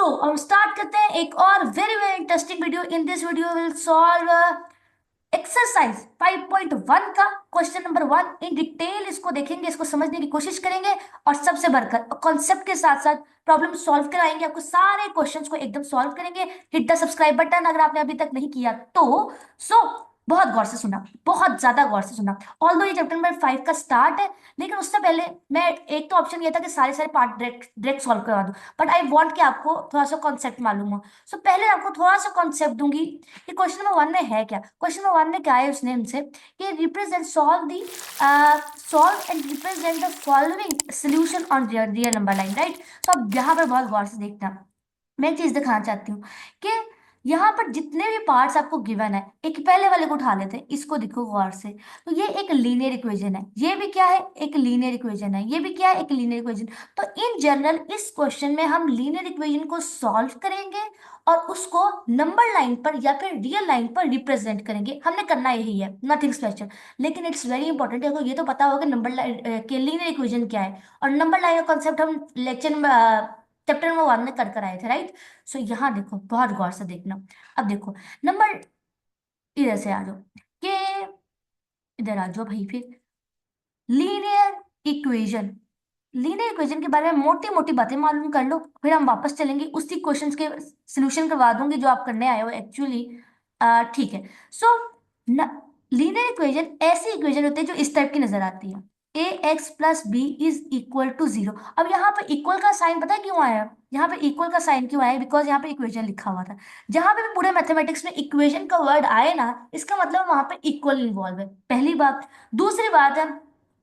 तो हम स्टार्ट करते हैं एक और very very interesting video. In this video will solve exercise 5.1 का क्वेश्चन नंबर 1 इन डिटेल। इसको देखेंगे, इसको समझने की कोशिश करेंगे और सबसे बढ़कर कॉन्सेप्ट के साथ साथ प्रॉब्लम सॉल्व कराएंगे। आपको सारे क्वेश्चंस को एकदम सॉल्व करेंगे। हिट द सब्सक्राइब बटन अगर आपने अभी तक नहीं किया तो। सो बहुत गौर से सुना, बहुत ज्यादा गौर से सुना। ऑल्दो ये चैप्टर नंबर 5 का स्टार्ट है, लेकिन उससे पहले मैं एक तो ऑप्शन ये था कि सारे सारे पार्ट डायरेक्ट डायरेक्ट सॉल्व करवा दूं, बट आई वांट कि आपको थोड़ा सा कॉन्सेप्ट मालूम हो। सो पहले आपको थोड़ा सा कॉन्सेप्ट दूंगी कि क्वेश्चन नंबर 1 में है क्या। क्वेश्चन नंबर 1 में क्या है उसने हमसे कि represent solve and represent the following solution on real number line, right. तो अब यहाँ पर बहुत गौर से देखना, मैं एक चीज दिखाना चाहती हूँ कि यहाँ पर जितने भी पार्ट्स आपको गिवन है, एक पहले वाले को उठा लेते हैं, इसको देखो गौर से। तो ये एक लीनियर इक्वेशन है, ये भी क्या है, एक लीनियर इक्वेशन है, ये भी क्या है, एक लीनियर इक्वेशन। तो इन जनरल इस क्वेश्चन में हम लीनियर इक्वेशन को सॉल्व करेंगे और उसको नंबर लाइन पर या फिर रियल लाइन पर रिप्रेजेंट करेंगे। हमने करना यही है, नथिंग स्पेशल। लेकिन इट्स वेरी इंपॉर्टेंट है, ये तो पता होगा नंबर लाइन के लीनियर इक्वेशन क्या है। और नंबर लाइन का कॉन्सेप्ट हम लेक्चर में चैप्टर नंबर 1 में कर आए थे, राइट। सो यहाँ देखो, बहुत गौर से देखना। अब देखो नंबर, इधर से आ जाओ कि इधर आ जाओ भाई। फिर लीनियर इक्वेशन, लीनियर इक्वेशन के बारे में मोटी मोटी बातें मालूम कर लो, फिर हम वापस चलेंगे उसी क्वेश्चंस के सॉल्यूशन करवा दूंगी जो आप करने आए हो एक्चुअली। ठीक है। सो लीनियर इक्वेशन ऐसी इक्वेशन होती है जो इस टाइप की नजर आती है, A X plus B is equal to zero. अब यहाँ पे इक्वल का साइन पता है क्यों आया, यहाँ पे इक्वल का साइन क्यों आया, बिकॉज यहाँ पे इक्वेशन लिखा हुआ था। जहां पे भी पूरे मैथमेटिक्स में इक्वेशन का वर्ड आए ना, इसका मतलब वहां पे इक्वल इन्वॉल्व है, पहली बात। दूसरी बात है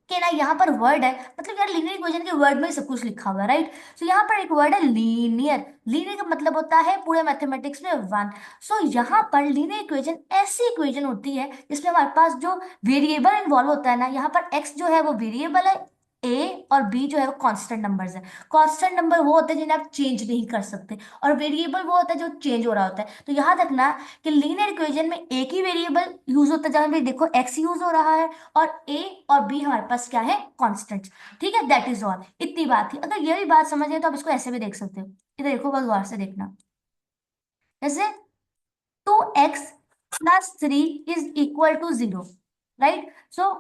कि ना यहाँ पर वर्ड है, मतलब यार लीनियर इक्वेशन के वर्ड में ही सब कुछ लिखा हुआ है, राइट। सो यहाँ पर एक वर्ड है लीनियर, लीनियर का मतलब होता है पूरे मैथमेटिक्स में वन। सो यहाँ पर लीनियर इक्वेशन ऐसी इक्वेशन होती है जिसमें हमारे पास जो वेरिएबल इन्वॉल्व होता है ना, यहाँ पर एक्स जो है वो वेरिएबल है, ए और बी जो है वो कांस्टेंट नंबर्स है। कांस्टेंट नंबर वो होते हैं जिन्हें आप चेंज नहीं कर सकते, और वेरिएबल वो होता है जो चेंज हो रहा होता है। तो याद रखना कि लीनियर इक्वेशन में एक ही वेरिएबल यूज होता है, जहां पे देखो एक्स यूज हो रहा है और ए और बी हमारे पास क्या है, कांस्टेंट। ठीक है, दैट इज ऑल, इतनी बात थी। अगर ये भी बात समझ है तो आप इसको ऐसे भी देख सकते हो। इधर देखो, बस गौर से देखना। जैसे 2x plus 3 is equal to 0, right. So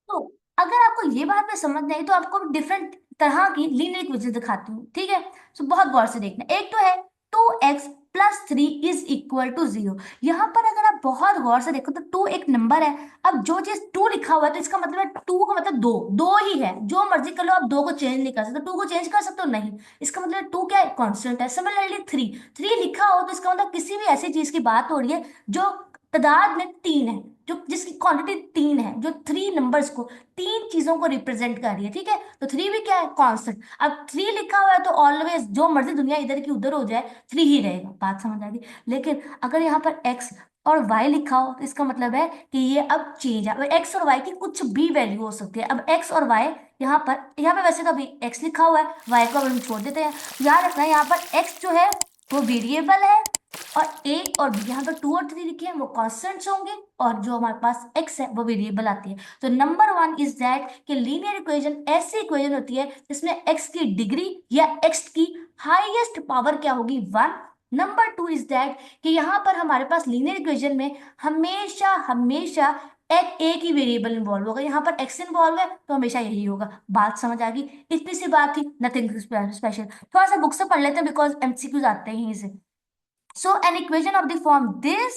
तो अगर आपको ये बात में समझ नहीं आई तो आपको डिफरेंट तरह की लीनियर इक्वेशन दिखाती हूँ, ठीक है। सो बहुत गौर से देखना। एक तो है 2x plus 3 is equal to 0। यहाँ पर अगर आप बहुत गौर से देखो तो 2 एक नंबर है। अब जो चीज 2 लिखा हुआ है तो इसका मतलब है 2 का मतलब दो, दो ही है। जो मर्जी कर लो, आप 2 को चेंज नहीं कर सकते। 2 को चेंज कर सकते हो नहीं, इसका मतलब 2 क्या है, कांस्टेंट है। सिमिलरली 3 लिखा हो तो इसका मतलब किसी भी ऐसी चीज की बात हो रही है जो तादाद में 3 है, जो जिसकी क्वांटिटी 3 है, जो 3 नंबर्स को, 3 चीजों को रिप्रेजेंट कर रही है, ठीक है। तो 3 भी क्या है, कांस्टेंट। अब 3 लिखा हुआ है तो ऑलवेज जो मर्जी दुनिया इधर की उधर हो जाए 3 ही रहेगा, बात समझ आ गई। लेकिन अगर यहाँ पर एक्स और वाई लिखा हो तो इसका मतलब है कि ये अब चेंज है। एक्स और वाई की कुछ भी वैल्यू हो सकती है। अब एक्स और वाई यहाँ पे वैसे तो अभी एक्स लिखा हुआ है, वाई को हम छोड़ देते हैं। याद रखना यहाँ पर एक्स जो है वो वेरिएबल है, और ए और बी, यहाँ पर 2 और 3 लिखे हैं वो कॉन्स्टेंट्स होंगे, और जो हमारे पास एक्स है वो वेरिएबल आती है। तो नंबर 1 इज दैट कि लीनियर इक्वेशन ऐसी इक्वेशन होती है जिसमें एक्स की डिग्री या एक्स की हाईएस्ट पावर क्या होगी, 1। नंबर 2 इज दैट कि यहाँ पर हमारे पास लीनियर इक्वेशन में हमेशा हमेशा एक ही वेरिएबल इन्वॉल्व होगा। यहाँ पर एक्स इन्वॉल्व है तो हमेशा यही होगा। बात समझ आ गई, इतनी सी बात थी, नथिंग स्पेशल। थोड़ा सा बुक से पढ़ लेते हैं बिकॉज एमसीक्यूज आते हैं यहीं से। So an equation of the form this,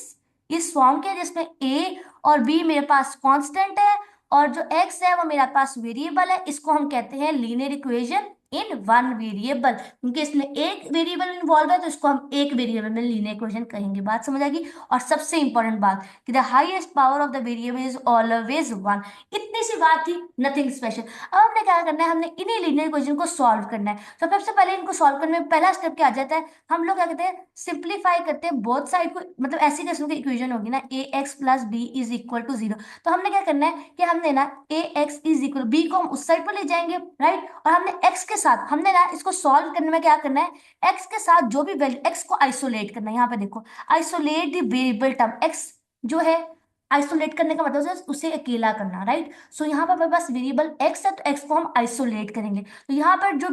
इस फॉर्म के जिसमें ए और बी मेरे पास कांस्टेंट है और जो एक्स है वो मेरे पास वेरिएबल है, इसको हम कहते हैं linear equation in one variable. क्योंकि इसमें एक वेरिएबल इन्वॉल्व है तो इसको हम एक वेरिएबल में लीनियर इक्वेशन कहेंगे। बात समझ आ गई। और सबसे इंपॉर्टेंट बात कि the highest power of the variable is always 1। इतनी सी बात थी, नथिंग स्पेशल। अब हमने क्या करना है, हमने इन्हीं लीनियर इक्वेशन को सॉल्व करना है। तो सबसे पहले इनको सॉल्व करने में पहला स्टेप क्या आ जाता है, हम लोग क्या कहते हैं, सिंप्लीफाई करते हैं बोथ साइड को। मतलब ऐसी किस्म की इक्वेशन होगी ना, A X plus B is equal to 0। तो हमने क्या करना है कि हमने ना A X is equal B को हम उस साइड पर ले जाएंगे, राइट। और हमने एक्स के साथ, हमने ना इसको सॉल्व करने में क्या करना है, एक्स के साथ जो भी वैल्यू, एक्स को आइसोलेट करना है। यहाँ पे देखो, isolate the variable term x जो है, आइसोलेट करने का मतलब है उसे अकेला करना, राइट। सो यहाँ पर हमारे पास वेरिएबल एक्स है तो एक्स को हम आइसोलेट करेंगे। तो यहाँ पर जो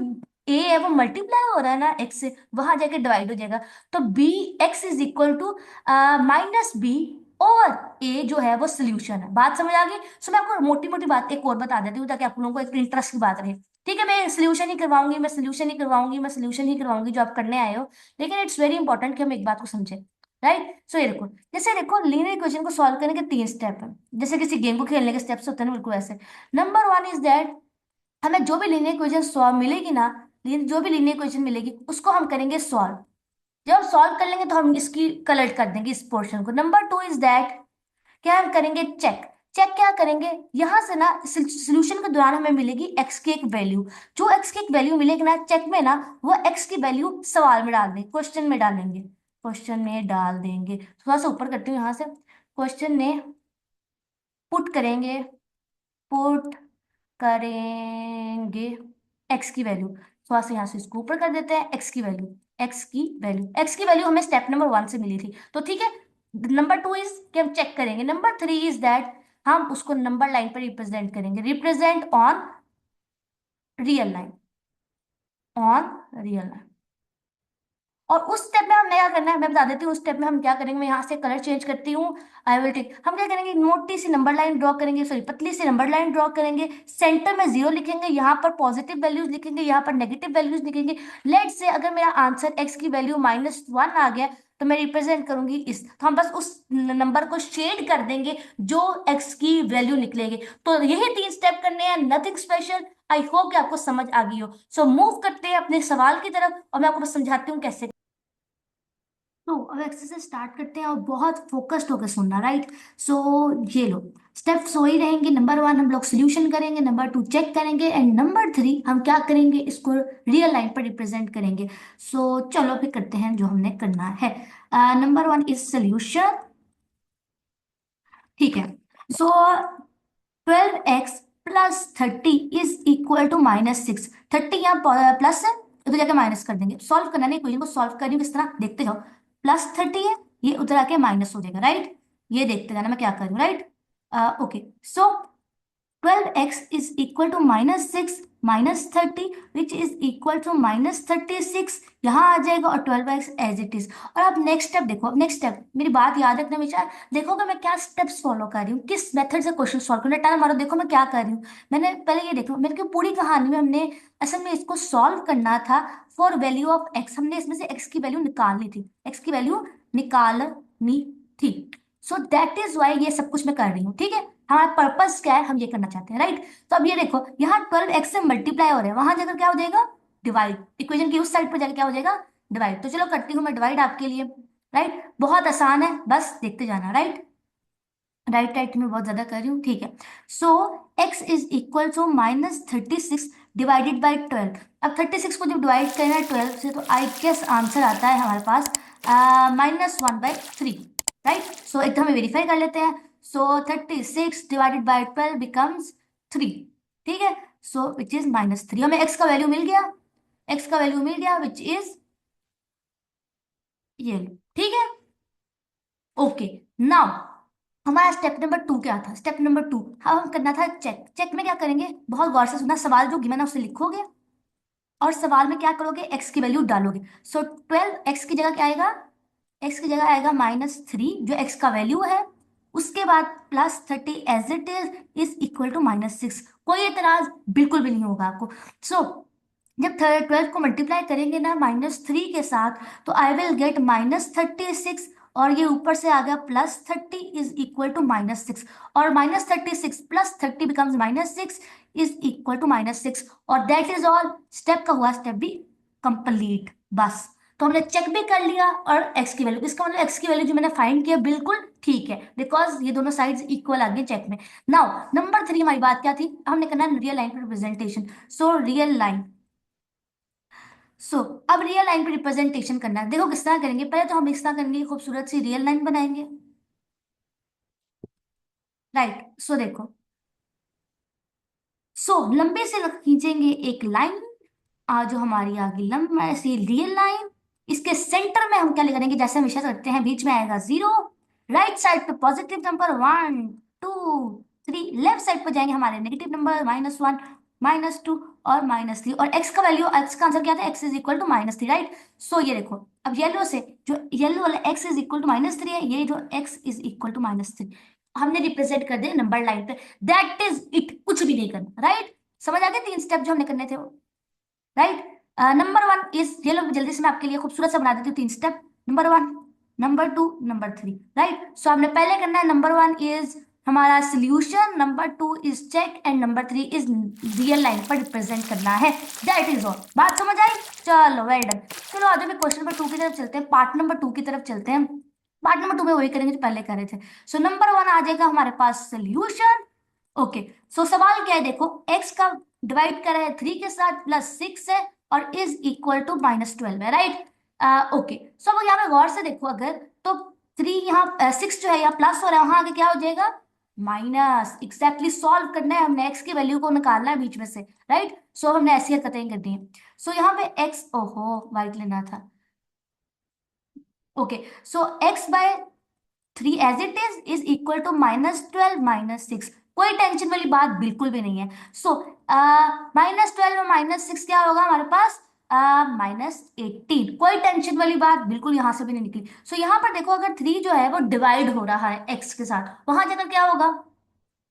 ए है वो मल्टीप्लाई हो रहा है ना एक्स से, वहां जाके डिवाइड हो जाएगा। तो B X is equal to minus B, और ए जो है वो सोल्यूशन है। बात समझ आ गई? सो मैं आपको मोटी मोटी बात एक और बता देती हूँ ताकि आप लोगों को एक इंटरेस्ट की बात रहे। ठीक है, मैं सोल्यूशन ही करवाऊंगी, मैं सोल्यूशन ही करवाऊंगी, मैं सोल्यूशन ही करवाऊंगी जो आप करने आए हो। लेकिन इट्स वेरी इंपॉर्टेंट कि हम एक बात को समझे, राइट? सो ये देखो, जैसे देखो लीनियर इक्वेशन को सॉल्व करने के 3 स्टेप है, जैसे किसी गेम को खेलने के स्टेप्स होते हैं ना, बिल्कुल ऐसे। नंबर वन इज दैट, हमें जो भी लीनियर इक्वेशन सॉल्व मिलेगी ना, जो भी लीनियर इक्वेशन मिलेगी उसको हम करेंगे सॉल्व। जब सॉल्व कर लेंगे तो हम इसकी कलेक्ट कर देंगे इस पोर्शन को। नंबर टू इज दैट, क्या हम करेंगे चेक। चेक क्या करेंगे, यहां से ना सोल्यूशन के दौरान हमें मिलेगी एक्स की एक वैल्यू। जो एक्स की एक वैल्यू मिलेगी ना चेक में ना, वो एक्स की वैल्यू सवाल में डाल देंगे, क्वेश्चन में डालेंगे, क्वेश्चन में डाल देंगे। थोड़ा सा ऊपर करती हूँ यहाँ से, क्वेश्चन में पुट करेंगे, पुट करेंगे एक्स की वैल्यू। थोड़ा सा यहाँ से इसको ऊपर कर देते हैं, एक्स की वैल्यू, एक्स की वैल्यू, एक्स की वैल्यू हमें स्टेप नंबर वन से मिली थी, तो ठीक है। नंबर टू इज कि हम चेक करेंगे। नंबर थ्री इज दैट, हम उसको नंबर लाइन पर रिप्रेजेंट करेंगे, represent on real line, on real line. और उस स्टेप में हमने क्या करना है मैं बता देती हूँ। उस स्टेप में हम क्या करेंगे, मैं यहाँ से कलर चेंज करती हूँ, आई विल टेक। हम क्या करेंगे, मोटी सी नंबर लाइन ड्रॉ करेंगे, सॉरी पतली सी नंबर लाइन ड्रॉ करेंगे, सेंटर में जीरो लिखेंगे, यहाँ पर पॉजिटिव वैल्यूज लिखेंगे, यहाँ पर नेगेटिव वैल्यूज लिखेंगे। लेट से अगर मेरा आंसर एक्स की वैल्यू -1 आ गया, तो मैं रिप्रेजेंट करूंगी इस, तो हम बस उस नंबर को शेड कर देंगे जो एक्स की वैल्यू निकलेगी। तो यही 3 स्टेप करने हैं, नथिंग स्पेशल। आई होप कि आपको समझ आ गई हो। सो मूव करते हैं अपने सवाल की तरफ, और मैं आपको बस समझाती हूँ कैसे। तो अब एक्सरसाइज स्टार्ट करते हैं, और बहुत फोकस्ड होकर सुनना, राइट? सो ये लो, स्टेप्स वही रहेंगे। नंबर वन हम लोग सोल्यूशन करेंगे, नंबर टू चेक करेंगे, एंड नंबर थ्री हम क्या करेंगे, इसको रियल लाइन पर रिप्रेजेंट करेंगे। सो चलो फिर करते हैं जो हमने करना है। नंबर वन इज सोल्यूशन, ठीक है। सो 12x + 30 इज इक्वल टू -6। 30 यहाँ प्लस है, उधर जाके माइनस कर देंगे। सॉल्व करना नहीं, क्वेश्चन को सॉल्व करिए किस तरह, देखते जाओ। +30 है, ये उधर आके माइनस हो जाएगा, राइट? ये देखते जाना मैं क्या कर रही हूँ, right? Okay, so 12x is equal to -6 -30 which is equal to -36, यहाँ आ जाएगा, और 12x एज इट इज। और अब नेक्स्ट स्टेप देखो, अब नेक्स्ट स्टेप मेरी बात याद रखना हमेशा, देखोगे मैं क्या स्टेप्स फॉलो कर रही हूँ, किस मेथड से क्वेश्चन सॉल्व करना। टाइम मारो, देखो मैं क्या कर रही हूँ। मैंने पहले ये देखो, मेरे को पूरी कहानी में हमने असल में इसको सॉल्व करना था फॉर वैल्यू ऑफ एक्स। हमने इसमें से एक्स की वैल्यू निकालनी थी, एक्स की वैल्यू निकालनी थी। सो दैट इज वाई ये सब कुछ मैं कर रही हूँ, ठीक है। हमारा पर्पस क्या है, हम ये करना चाहते हैं, राइट? तो अब ये देखो, यहाँ 12x से मल्टीप्लाई हो रहा है, वहां जाकर क्या हो जाएगा, डिवाइड। इक्वेशन की उस साइड पर जाकर क्या हो जाएगा, डिवाइड। तो चलो करती हूँ मैं डिवाइड आपके लिए, राइट? बहुत आसान है, बस देखते जाना, राइट? राइट राइट में बहुत ज्यादा कर रही हूँ, ठीक है। So x is equal to -36 divided by 12। अब 36 को जब डिवाइड करना है 12 से, तो आई गेस आंसर आता है हमारे पास -1/3, राइट? सो एकदम हम वेरीफाई कर लेते हैं। सो 36 डिवाइडेड बाई 12 बिकम्स 3, ठीक है। सो विच इज -3, हमें x का वैल्यू मिल गया, x का वैल्यू मिल गया विच इज ये, ठीक है। ओके, नाउ हमारा स्टेप नंबर टू क्या था, स्टेप नंबर टू हम करना था चेक। चेक में क्या करेंगे, बहुत गौर से सुनना, सवाल जो गिवन है उसे लिखोगे, और सवाल में क्या करोगे, एक्स की वैल्यू डालोगे। सो 12x की जगह क्या आएगा, एक्स की जगह आएगा -3 जो एक्स का वैल्यू है, उसके बाद +30 as it is equal to -6। कोई एतराज बिल्कुल भी नहीं होगा आपको। सो जब 12 को मल्टीप्लाई करेंगे ना -3 के साथ, तो आई विल गेट -36, और ये ऊपर से आ गया +30 इज इक्वल टू -6, और -36 +30 बिकम्स -6 इज इक्वल टू -6, और दैट इज ऑल। स्टेप का हुआ, स्टेप भी कंप्लीट, बस। तो हमने चेक भी कर लिया, और एक्स की वैल्यू, इसका मतलब एक्स की वैल्यू जो मैंने फाइंड किया बिल्कुल ठीक है, बिकॉज ये दोनों साइड्स इक्वल आ गए चेक में। नाउ नंबर थ्री हमारी बात क्या थी, हमने करना है रियल लाइन पर रिप्रेजेंटेशन। सो रियल लाइन, अब रियल लाइन पे रिप्रेजेंटेशन करना है। देखो किस तरह करेंगे, पहले तो हम इस तरह करेंगे, खूबसूरत सी रियल लाइन बनाएंगे, राइट? सो देखो, लंबे से खींचेंगे एक लाइन, जो हमारी आ गई लंबा सी रियल लाइन। इसके सेंटर में हम क्या करेंगे, जैसे हमेशा करते हैं, बीच में आएगा जीरो, राइट साइड पे पॉजिटिव नंबर 1 2 3, लेफ्ट साइड पे जाएंगे हमारे नेगेटिव नंबर -1 -2, और -3, और x का वैल्यू, x का आंसर क्या था, x is equal to -3, right. So ये देखो, अब येलो से जो येलो वाला x इज इक्वल टू -3 है, ये जो x इज इक्वल टू -3 हमने रिप्रेजेंट कर दिया नंबर लाइन पे। दैट इज इट, कुछ भी नहीं करना, राइट। समझ आ गए 3 स्टेप जो हमने करने थे, राइट। नंबर 1 इज, ये लोग जल्दी से मैं आपके लिए खूबसूरत सा बना देती हूँ 3 step. Number 1, number 2, number 3, right. So हमने पहले करना है, नंबर 1 इज हमारा solution, number 2 is check, and number 3 is real line पर रिप्रेजेंट करना है। That is all. बात समझ आई? चलो वेल डन। चलो आज हम क्वेश्चन नंबर 2 की तरफ चलते हैं, पार्ट नंबर 2 की तरफ चलते हैं। पार्ट नंबर 2 में वही करेंगे जो पहले कर रहे थे। सो नंबर 1 आ जाएगा हमारे पास सोल्यूशन। ओके, सो सवाल क्या है, देखो x का डिवाइड करा है 3 के साथ, +6 है, और इज इक्वल टू -12 है, राइट। ओके, सो अब यहाँ पे गौर से देखो, अगर तो 3 यहाँ 6 जो है यहाँ प्लस हो रहा है, वहां आगे क्या हो जाएगा, माइनस। एग्जैक्टली सॉल्व करना है हमने, x की वैल्यू को निकालना है बीच में से, राइट। सो हमने ऐसी हरकतें करनी है। सो यहाँ पे x, ओहो वाइट लेना था। Okay, so x by 3 as it is equal to -12 -6। कोई टेंशन वाली बात बिल्कुल भी नहीं है। सो -12 और -6 क्या होगा हमारे पास, -18। कोई टेंशन वाली बात बिल्कुल यहां से भी नहीं निकली। सो यहाँ पर देखो, अगर 3 जो है वो डिवाइड हो रहा है x के साथ, वहां जाकर क्या होगा,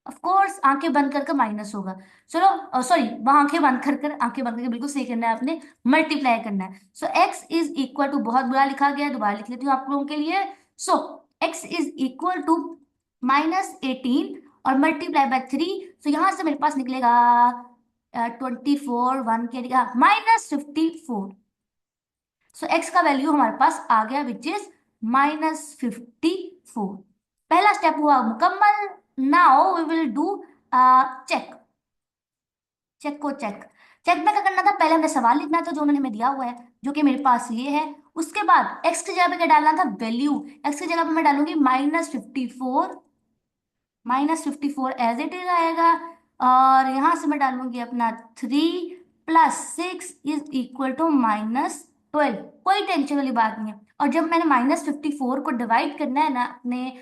ऑफ कोर्स आंखें बंद करके माइनस होगा। चलो सॉरी, वहां आंखें बंद करके बिल्कुल सही करना है आपने, मल्टीप्लाई करना है। So x is equal to, बहुत बुरा लिखा गया है, दोबारा लिख लेती हूँ आप लोगों के लिए। सो x इज इक्वल टू -18 और मल्टीप्लाई बाय 3। सो यहां से मेरे पास निकलेगा 24, 1 के -54। सो x का वैल्यू हमारे पास आ गया विच इज -54। पहला स्टेप हुआ मुकम्मल। Now we will do check. Check को चेक, चेक में क्या करना था, पहले हमने सवाल लिखना था जो उन्होंने हमें दिया हुआ है, जो कि मेरे पास ये है। उसके बाद x की जगह पे क्या डालना था, वैल्यू। x की जगह पे मैं डालूंगी -54, -54 एज इट इज आएगा। और यहां से मैं डालूंगी अपना 3 +6 इज इक्वल टू -12। कोई टेंशन वाली बात नहीं है। और जब मैंने -54 को डिवाइड करना है ना अपने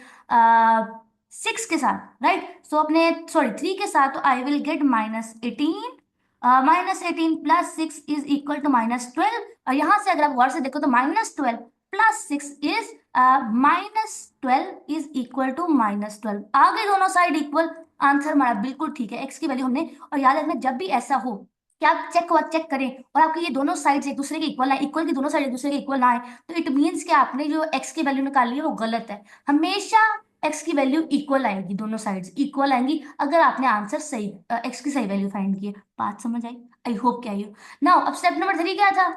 6 के साथ, राइट, सो अपने सॉरी 3 के साथ, तो I will get -18। -18 +6 is equal to -12। और यहां से अगर आप गौर से देखो तो -12 +6 इज -12 इज इक्वल टू -12। आगे दोनों साइड इक्वल, आंसर हमारा बिल्कुल ठीक है। x की वैल्यू हमने, और याद रखना जब भी ऐसा हो कि आप चेक करें और आपके ये दोनों साइड्स एक दूसरे के इक्वल आए, इक्वल की दोनों साइड एक दूसरे के इक्वल ना आए, तो इट मीन्स कि आपने जो x की वैल्यू निकाली है वो गलत है। हमेशा x की वैल्यू इक्वल आएगी, दोनों साइड्स इक्वल आएंगी अगर आपने आंसर सही x की सही वैल्यू फाइंड की है। बात समझ आई? आई होप कि आई हो। नाउ अब स्टेप नंबर 3 क्या था,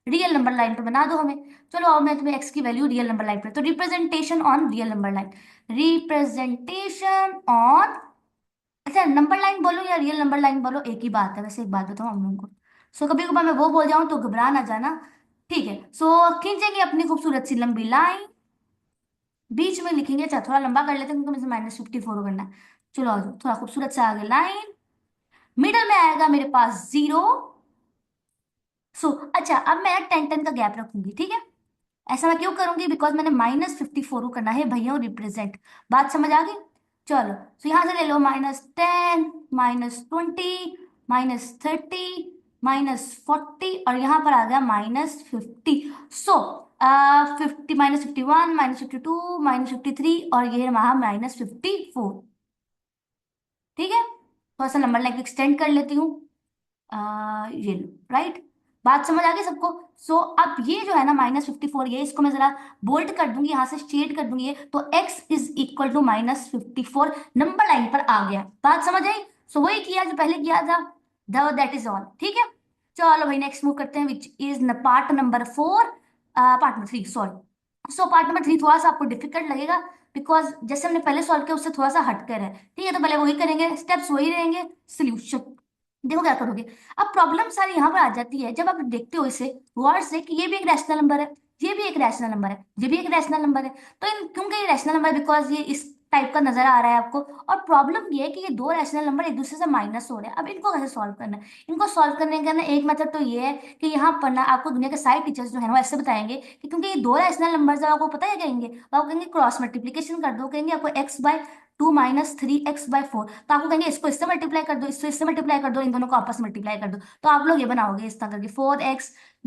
रियल नंबर लाइन पे बना दो हमें। चलो अब मैं तुम्हें x की वैल्यू रियल नंबर लाइन पे, तो representation on real number line, representation on, अच्छा नंबर लाइन बोलो या रियल नंबर लाइन बोलो एक ही बात है। वैसे एक बात बताऊं हम लोगों को, सो कभी कभार मैं वो बोल जाऊं तो घबरा ना जाना, ठीक है। सो खींचेंगे अपनी खूबसूरत सी लंबी लाइन, बीच में लिखेंगे, अच्छा थोड़ा लंबा कर लेते हैं क्योंकि मुझे -54 करना है। चलो आ जाओ, थोड़ा खूबसूरत सा आगे लाइन, मिडल में आएगा मेरे पास 0। सो अच्छा, अब मैं 10 का गैप रखूंगी, ठीक है। ऐसा मैं क्यों करूंगी, बिकॉज मैंने -54 को करना है भैया रिप्रेजेंट। बात समझ आ गई? चलो, तो यहां से ले लो -10, -20, -30, -40, और यहाँ पर आ गया -50। सो 50, -51, -52, -53, और ये रहा -54, ठीक है। थोड़ा सा नंबर लाइक एक्सटेंड कर लेती हूँ, ये लो, राइट। बात समझ आ गई सबको? सो अब ये जो है ना -54, ये इसको मैं जरा बोल्ड कर दूंगी, यहां से शेड कर दूंगी ये, तो x is equal to -54 number line पर आ गया। बात समझ आई? सो वही किया जो पहले किया था, दैट इज ऑल, ठीक है। चलो भाई नेक्स्ट मूव करते हैं, which is part number 4, part number 3 sorry. So part number 3 थोड़ा सा आपको डिफिकल्ट लगेगा, बिकॉज जैसे हमने पहले सॉल्व किया उससे थोड़ा सा हटकर है, ठीक है। तो पहले वही करेंगे, स्टेप्स वही रहेंगे, सोल्यूशन। देखो क्या करोगे, अब प्रॉब्लम सारी यहाँ पर आ जाती है जब आप देखते हो इसे गौर से कि ये भी एक रैशनल नंबर है, ये भी एक रैशनल नंबर है, ये भी एक रैशनल नंबर है। तो इन क्योंकि ये रैशनल नंबर है, बिकॉज ये इस टाइप का नजर आ रहा है आपको। और प्रॉब्लम ये है कि ये दो रैशनल नंबर एक दूसरे से माइनस हो रहे हैं। अब इनको कैसे सॉल्व करना है? इनको सॉल्व करने का ना एक मेथड तो ये है कि यहाँ पर ना आपको दुनिया के सारे टीचर्स जो है ना वो ऐसे बताएंगे कि क्योंकि ये दो रैशनल नंबर जब आपको पता है कहेंगे, वो आपको कहेंगे क्रॉस मल्टीप्लीकेशन कर दो, कहेंगे आपको x/2 - 3x/4, तो आपको कहेंगे इसको इससे मल्टीप्लाई कर दो, इसको इससे मल्टीप्लाई कर दो, इन दोनों को आपस में मल्टीप्लाई कर दो, तो आप लोग ये बनाओगे इस तरह करके 4x -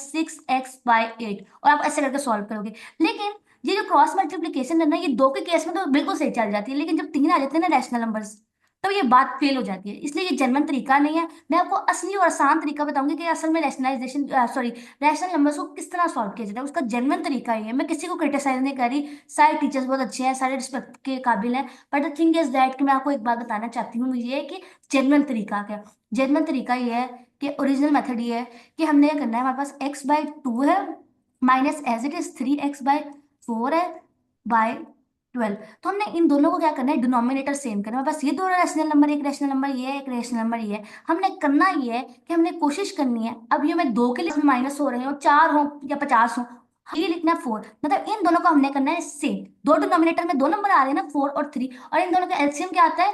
6x/8, और आप ऐसे करके सॉल्व करोगे। लेकिन ये जो क्रॉस मल्टीप्लिकेशन है ना, ये दो के केस में तो बिल्कुल सही चल जाती है, लेकिन जब तीन आ जाते हैं ना रैशनल नंबर्स, तो ये बात फेल हो जाती है। इसलिए ये जेन्युइन तरीका नहीं है। मैं आपको असली और आसान तरीका बताऊंगी कि असल में रैशनलाइजेशन सॉरी रैशनल नंबर्स को किस तरह सॉल्व किया जाता है, उसका जेन्युइन तरीका ये है। मैं किसी को क्रिटिसाइज नहीं कर रही, सारे टीचर्स बहुत अच्छे हैं, सारे रिस्पेक्ट के काबिल हैं, but the thing is that कि मैं आपको एक बात बताना चाहती हूँ, ये है कि जेन्युइन तरीका क्या है। जेन्युइन तरीका ये है कि ओरिजिनल मेथड ये है कि हमने ये करना है, हमारे पास x/2 है minus as it is 3x/4 है बाय 12। तो हमने इन दोनों को क्या करना है, डिनोमिनेटर सेम करना है। बस ये दो रैशनल नंबर, एक रैशनल नंबर ये है, एक रैशनल नंबर ये है। हमने करना ये है कि हमने कोशिश करनी है, अब ये मैं दो के लिए माइनस हो रहे हो, चार हो या 50 हो, ये लिखना है 4, मतलब इन दोनों को हमने करना है सेम। दो डिनोमिनेटर में दो नंबर आ रहे हैं ना, 4 और 3, और इन दोनों का एलसीएम क्या आता है,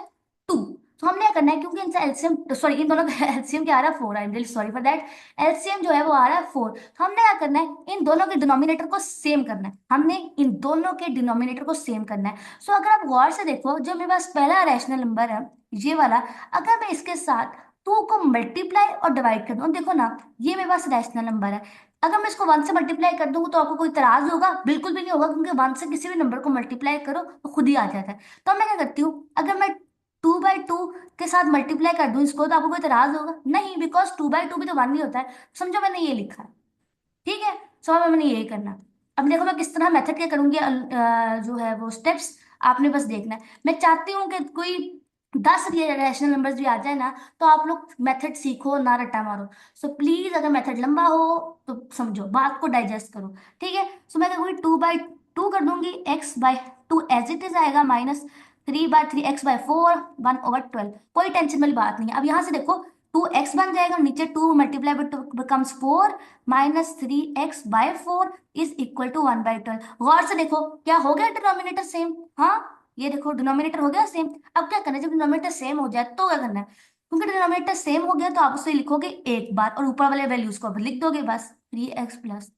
2। तो हमने क्या करना है, क्योंकि इनसे एलसीएम सॉरी इन दोनों का एलसीएम क्या आ रहा है, 4, I am really sorry for that, LCM जो है वो आ रहा है 4। तो हमने क्या करना है, इन दोनों के डिनोमिनेटर को सेम करना है, हमने इन दोनों के डिनोमिनेटर को सेम करना है। सो अगर आप गौर से देखो, जो मेरे पास पहला रैशनल नंबर है ये वाला, अगर मैं इसके साथ 2 को मल्टीप्लाई और डिवाइड कर दूं, देखो ना ये मेरे पास रैशनल नंबर है, अगर मैं इसको 1 से मल्टीप्लाई कर दूंगा तो आपको कोई इतराज होगा? बिल्कुल भी नहीं होगा, क्योंकि 1 से किसी भी नंबर को मल्टीप्लाई करो तो खुद ही आ जाता है। तो मैं क्या करती हूँ, अगर मैं 2/2 के साथ मल्टीप्लाई कर दूं इसको, तो आपको कोई इतराज होगा? नहीं, बिकॉज 2/2 भी तो 1 ही होता है। समझो मैंने ये लिखा है, ठीक है। सो अब मैंने यही करना। अब देखो मैं किस तरह मेथड क्या करूंगी, जो है वो स्टेप्स आपने बस देखना है। मैं चाहती हूँ कि कोई 10 रैशनल नंबर्स भी आ जाए ना, तो आप लोग मेथड सीखो ना रट्टा मारो। सो प्लीज अगर मेथड लंबा हो तो समझो, बात को डाइजेस्ट करो, ठीक है। सो मैं करूँगी 2/2 कर दूंगी, x/2 एज इट इज आएगा -3/3 x/4 1/12। कोई टेंशन वाली बात नहीं है। अब यहाँ से देखो 2x बन जाएगा, नीचे 2 multiply by 2 becomes 4 -3x/4 is equal to 1/12। गौर से देखो क्या हो गया, डिनोमिनेटर सेम। हाँ, ये देखो डिनोमिनेटर हो गया सेम। अब क्या करना है, जब डिनोमिनेटर सेम हो जाए तो क्या करना है, क्योंकि डिनोमिनेटर सेम हो गया तो आप उसे लिखोगे एक बार, और ऊपर वाले वैल्यूज को भी लिख दोगे बस, 3x प्लस,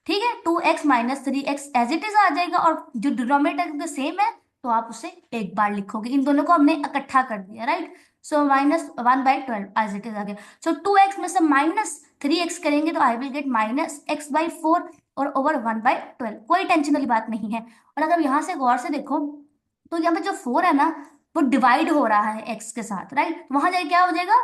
ठीक है, 2x - 3x as it is आ जाएगा, और जो डिनोमिनेटर सेम है तो आप उसे एक बार लिखोगे। इन दोनों को हमने इकट्ठा कर दिया, right. So -1/12 as it is आ गया। सो 2x में से -3x करेंगे तो आई विल गेट -x/4 और ओवर 1/12। कोई टेंशन वाली बात नहीं है। और अगर यहाँ से गौर से देखो, तो यहाँ पे जो 4 है ना, वो डिवाइड हो रहा है x के साथ, राइट। वहां जाके क्या हो जाएगा,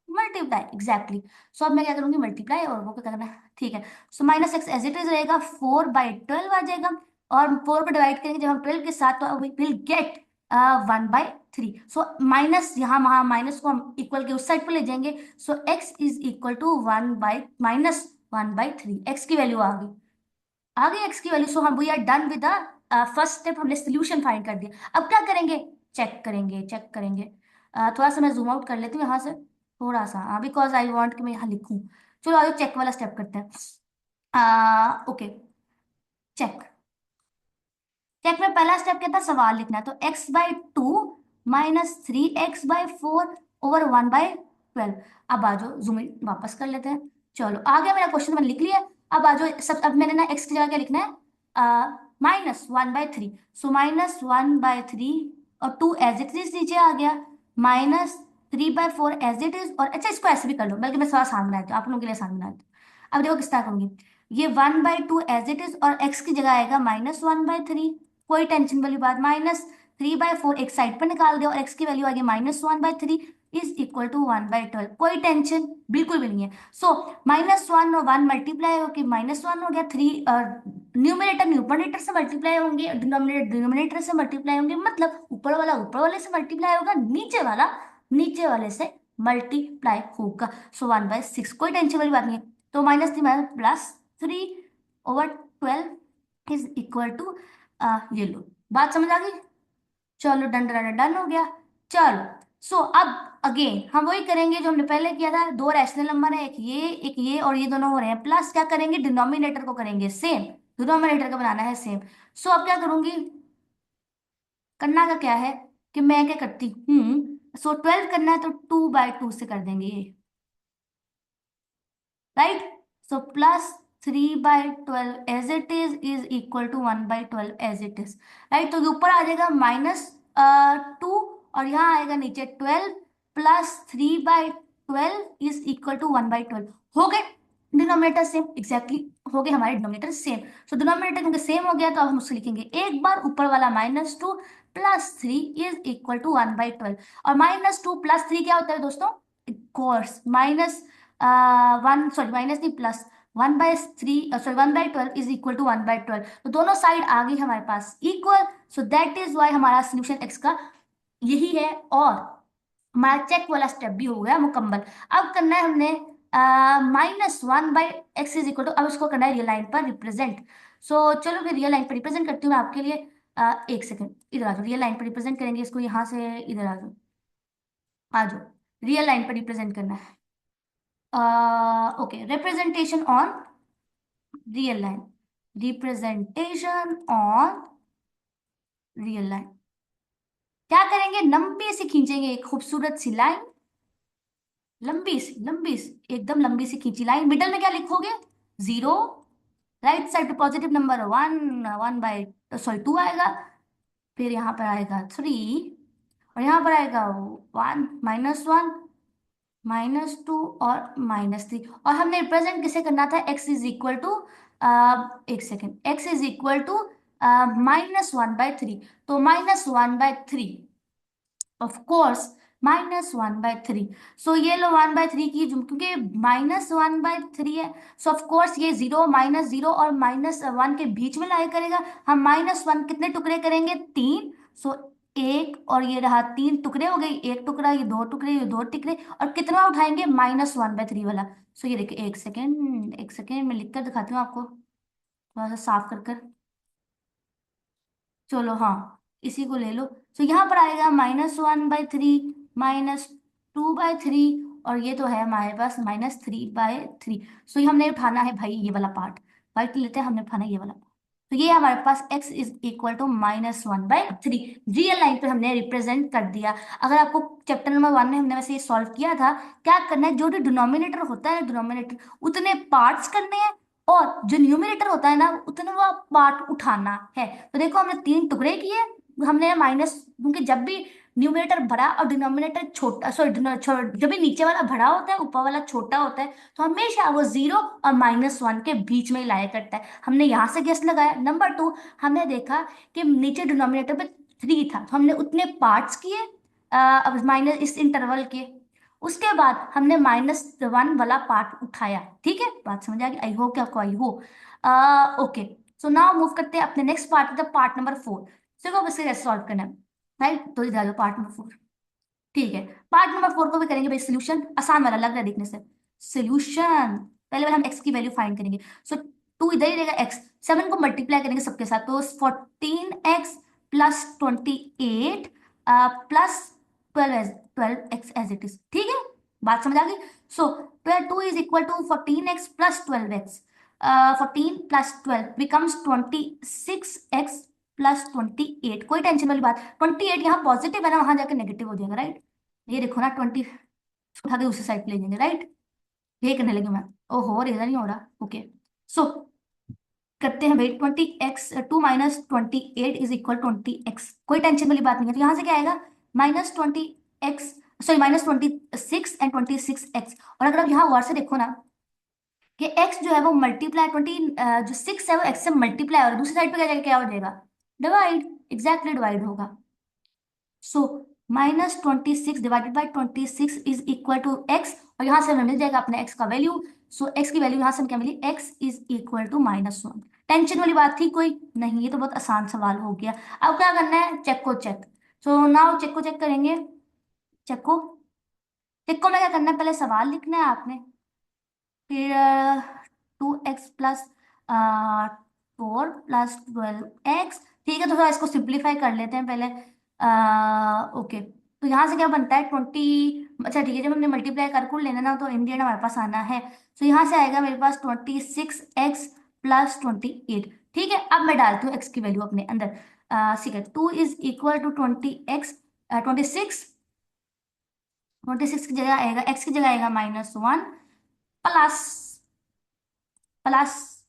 मल्टीप्लाई, एग्जैक्टली। सो अब मैं क्या करूंगी, मल्टीप्लाई, और वो क्या करना है, ठीक है। So -x as it is रहेगा, 4/12 आ जाएगा, और 4 पे डिवाइड करेंगे जब हम 12 के साथ, तो we will get 1/3। So minus, यहाँ वहाँ माइनस को हम इक्वल के उस साइड पे ले जाएंगे। So x is equal to 1/3, x की वैल्यू आ गई x की वैल्यू। सो हम we are done with the first step, हमने सोल्यूशन फाइंड कर दिया। अब क्या करेंगे, चेक करेंगे। थोड़ा सा मैं जूम आउट कर लेती हूँ यहाँ से, थोड़ा सा, बिकॉज आई वांट कि मैं यहाँ लिखूं। चलो आज चेक वाला स्टेप करते हैं। Okay, check. चेक में पहला स्टेप क्या था, सवाल लिखना है, तो x/2 -3x/4 ओवर 1/12। अब आ जाओ, जूम इन वापस कर लेते हैं। चलो आ गया मेरा क्वेश्चन, मैंने लिख लिया। अब आ जाओ सब, अब मैंने ना x की जगह क्या लिखना है, -1/3। सो -1/3, और 2 एज इट इज नीचे आ गया, -3/4 एज इट इज, और अच्छा इसको ऐसे भी कर लो, बल्कि मैं थोड़ा आसान बना देती हूँ आप लोगों के लिए, आसान बना देती हूँ। अब देखो किस तरह करूंगी, ये 1/2 एज इट इज, और x की जगह आएगा -1/3। कोई टेंशन वाली बात, -3/4 एक साइड पर निकाल दो, और x की वैल्यू आ गई -1/3 इज इक्वल टू 1/12। कोई टेंशन बिल्कुल भी नहीं है। सो -1 और 1 मल्टीप्लाई होकर -1 हो गया, 3 न्यूमरेटर न्यूमरेटर से मल्टीप्लाई होंगे, डिनोमिनेटर डिनोमिनेटर से मल्टीप्लाई होंगे, मतलब ऊपर वाला ऊपर वाले से मल्टीप्लाई होगा, नीचे वाला नीचे वाले से मल्टीप्लाई होगा। सो 1/6, कोई टेंशन वाली बात नहीं है। तो -3 + 3/12 इज इक्वल टू, ये लो, बात समझ आ गई। चलो डन डन डन हो गया। चलो, सो अब अगेन हम वही करेंगे जो हमने पहले किया था। दो रैशनल नंबर है, एक ये और ये दोनों हो रहे हैं प्लस, क्या करेंगे, डिनोमिनेटर को करेंगे सेम, डिनोमिनेटर का बनाना है सेम। सो अब क्या करूंगी, करना का क्या है कि मैं क्या करती हूँ, सो 12 करना है तो 2/2 से कर देंगे ये, right. So plus 3/12 as it is equal to 1/12 as it is, right. तो ये ऊपर आ जाएगा -2, और यहाँ आएगा नीचे 12 प्लस 3/12 इज इक्वल टू 1/12। हो गए डिनोमिनेटर सेम, एग्जैक्टली हो गए हमारे डिनोमिनेटर सेम। सो डिनोमिनेटर क्योंकि सेम हो गया तो अब हम उसको लिखेंगे एक बार ऊपर वाला -2 प्लस 3 इज इक्वल टू 1/12। और -2 प्लस 3 क्या होता है दोस्तों, कोर्स माइनस 1, सॉरी माइनस नहीं plus 1/3, sorry 1/12 is equal to 1/12। तो दोनों साइड आ गई हमारे पास equal, so that is why हमारा सोल्यूशन एक्स का यही है। और हमारा चेक वाला स्टेप भी हो गया मुकम्मल। अब करना है हमने -1/x इज इक्वल टू, अब इसको करना है रियल लाइन पर रिप्रेजेंट। सो चलो फिर रियल लाइन पर रिप्रेजेंट करती हूँ मैं आपके लिए। एक सेकेंड इधर आ जाओ, रियल लाइन पर रिप्रेजेंट करेंगे इसको, यहाँ से इधर आ जाओ, रियल लाइन पर रिप्रेजेंट करना है। Okay, representation on real line, representation on real line। क्या करेंगे, लंबी सी खींचेंगे एक खूबसूरत सी लाइन, लंबी सी एकदम लंबी सी खींची लाइन। मिडल में क्या लिखोगे, 0, राइट साइड पे पॉजिटिव नंबर 1, 1/2 आएगा, फिर यहाँ पर आएगा 3, और यहाँ पर आएगा 1, -1, -2 और -3। और हमने रिप्रेजेंट किसे करना था, x इज इक्वल टू, एक second, x is equal to -1/3। तो -1/3, ऑफ कोर्स -1/3। सो ये लो 1/3 की क्योंकि -1/3 है, सो ऑफ कोर्स ये 0, -0 और -1 के बीच में लाई करेगा। हम -1 कितने टुकड़े करेंगे, 3। सो एक और ये रहा 3 टुकड़े हो गए, एक टुकड़ा, ये 2 टुकड़े, ये 2 टुकड़े, और कितना उठाएंगे, -1/3 वाला। सो ये देखिए, एक सेकेंड मैं लिख कर दिखाती हूँ आपको, थोड़ा सा साफ कर कर। चलो हाँ, इसी को ले लो। तो यहाँ पर आएगा -1/3, -2/3, और ये तो है हमारे पास -3/3। सो ये हमने उठाना है भाई ये वाला पार्ट, वाइट लेते हैं, हमने उठाना है ये वाला पार्ट। तो ये हमारे पास x is equal to -1/3, real line पे हमने रिप्रेजेंट कर दिया। अगर आपको चैप्टर नंबर 1 में हमने वैसे ये सॉल्व किया था, क्या करना है, जो भी डिनोमिनेटर होता है, डिनोमिनेटर उतने पार्ट्स करने हैं, और जो न्यूमिनेटर होता है ना उतना वो पार्ट उठाना है। तो देखो हमने 3 टुकड़े किए, हमने माइनस, क्योंकि जब भी न्यूमिनेटर बड़ा और डिनोमिनेटर छोटा, सॉरी जब भी नीचे वाला बड़ा होता है ऊपर वाला छोटा होता है, तो हमेशा वो 0 और -1 के बीच में ही लाया करता है। हमने यहाँ से गेस लगाया। नंबर 2, हमने देखा कि नीचे डिनोमिनेटर पे 3 था, तो हमने उतने पार्ट्स किए अब माइनस इस इंटरवल के। उसके बाद हमने -1 वाला पार्ट उठाया। ठीक है, बात समझ आ गई, आई होप कि आपको आई हो। ओके, सो नाउ मूव करते हैं अपने next part, the part number 4। देखो अब इसे कैसे सॉल्व करना है, राइट। तो इधर पार्ट नंबर 4, ठीक है। पार्ट नंबर 4 को भी करेंगे भाई सोल्यूशन, आसान वाला लग रहा है देखने से। सोल्यूशन पहले वाला हम एक्स की वैल्यू फाइंड करेंगे। सो 2 इधर ही रहेगा, एक्स 7 को मल्टीप्लाई करेंगे सबके साथ, तो 14x plus 28 plus 12x as it is. ठीक है, बात समझ आ गई। So 2 is equal to 14x plus 12x, 14 plus 12 becomes 26x plus 28। कोई टेंशन वाली बात, 28 यहाँ पॉजिटिव है ना, वहां जाकर नेगेटिव हो जाएगा, राइट। ये देखो ना 20 उठा के दूसरी साइड पे ले जाएंगे, राइट। ये करने लगे मैं, ओहो रेजर नहीं हो रहा। ओके, सो करते हैं भाई, 20x 2 -28 इज इक्वल 20x। कोई टेंशन वाली बात नहीं है। तो यहाँ से क्या आएगा, -20x, सॉरी -26 एंड 26x। और अगर आप यहाँ वर्ड से देखो ना कि x जो है वो मल्टीप्लाई 20, जो 6 है वो x से मल्टीप्लाई, और दूसरी साइड पे क्या जाएगा, क्या हो जाएगा, डिवाइड, एग्जैक्टली डिवाइड होगा। So -26 divided by 26 is equal to x, और यहाँ से हमें मिल जाएगा अपने x का वैल्यू। सो x की वैल्यू यहाँ से हमें क्या मिली, x is equal to -1। Tension वाली बात थी कोई नहीं, ये तो बहुत आसान सवाल हो गया। अब क्या करना है, चेक को चेक। सो नाउ चेक को चेक करेंगे। चेक को चेक को में क्या करना है, पहले सवाल लिखना है आपने, फिर 2x प्लस 4 + 12x। ठीक है, तो थोड़ा इसको सिंप्लीफाई कर लेते हैं पहले। ओके, तो यहाँ से क्या बनता है 20, अच्छा ठीक है, जब हमने मल्टीप्लाई कर लेना ना तो इन दी एंड हमारे पास आना है। तो यहाँ से आएगा मेरे पास 26x प्लस 28। ठीक है, अब मैं डालती हूँ x की वैल्यू अपने अंदर। Second 2 is equal to 20x 26, 26 की जगह आएगा, x की जगह आएगा -1 plus plus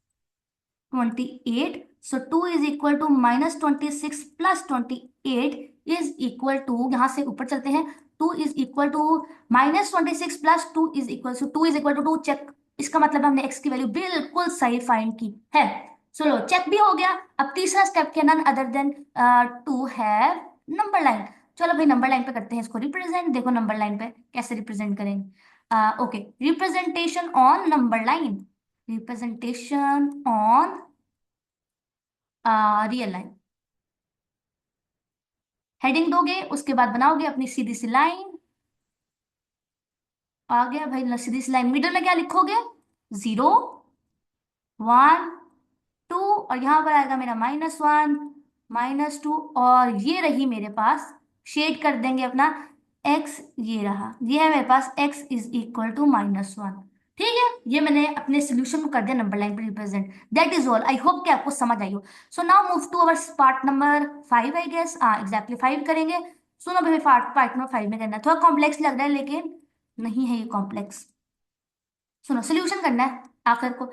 28. So 2 is equal to -26 plus 28 is equal to, यहां से ऊपर चलते हैं, 2 is equal to -26 plus 2 is equal to 2 is equal to 2. Check, इसका मतलब हमने x की वैल्यू बिल्कुल सही फाइंड की है. चलो चेक भी हो गया. अब तीसरा स्टेप क्या, none other than to have number line. चलो भाई नंबर लाइन पे करते हैं इसको रिप्रेजेंट. देखो नंबर लाइन पे कैसे रिप्रेजेंट करेंगे. Okay, representation on number line, representation on real line. Heading दोगे, उसके बाद बनाओगे अपनी सीधी सी लाइन. आ गया भाई सीधी सी लाइन. मिडल में क्या लिखोगे, 0 1 2, और यहां पर आएगा मेरा -1 -2, और ये रही मेरे पास, शेड कर देंगे अपना x, ये रहा, ये है मेरे पास x इज इक्वल टू -1. ठीक है, ये मैंने अपने सोल्यूशन को कर दिया नंबर लाइन पे represent. That is all. I hope कि आपको समझ आई हो. So now move to our part number 5 I guess. हाँ एग्जैक्टली 5 करेंगे. सुनो भाई पार्ट पार्ट नंबर 5 में करना है. थोड़ा कॉम्प्लेक्स लग रहा है लेकिन नहीं है ये कॉम्प्लेक्स. सुनो सोल्यूशन करना है आखिर को.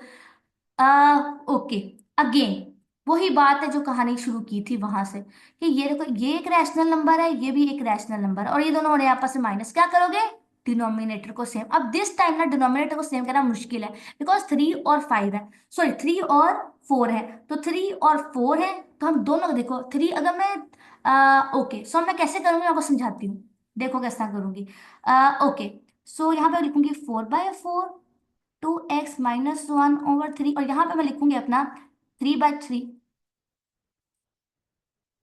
ओके, अगेन वही बात है जो कहानी शुरू की थी वहां से, कि ये देखो ये एक रैशनल नंबर है, ये भी एक रैशनल नंबर है, और ये दोनों हो रहे हैं आपस में माइनस. क्या करोगे, डिनोमिनेटर को सेम. अब दिस टाइम ना डिनोमिनेटर को सेम करना मुश्किल है, बिकॉज 3 और 5 है, सॉरी 3 और 4 है, तो 3 और 4 है, तो हम दोनों को देखो 3 अगर मैं ओके सो मैं कैसे करूंगी आपको समझाती हूँ. देखो कैसा करूंगी. ओके, सो यहाँ पे लिखूंगी 4/4, 2x-1/3, और यहां पे मैं लिखूंगी अपना 3/3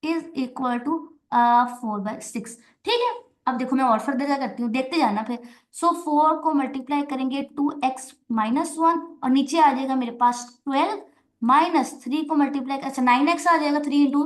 इज इक्वल टू 4/6. ठीक है, अब देखो मैं और फर्दर क्या करती हूँ, देखते जाना फिर. सो 4 को मल्टीप्लाई करेंगे 2x-1, और नीचे आ जाएगा मेरे पास 12, -3 को मल्टीप्लाई, अच्छा 9x आ जाएगा, 3 इंटू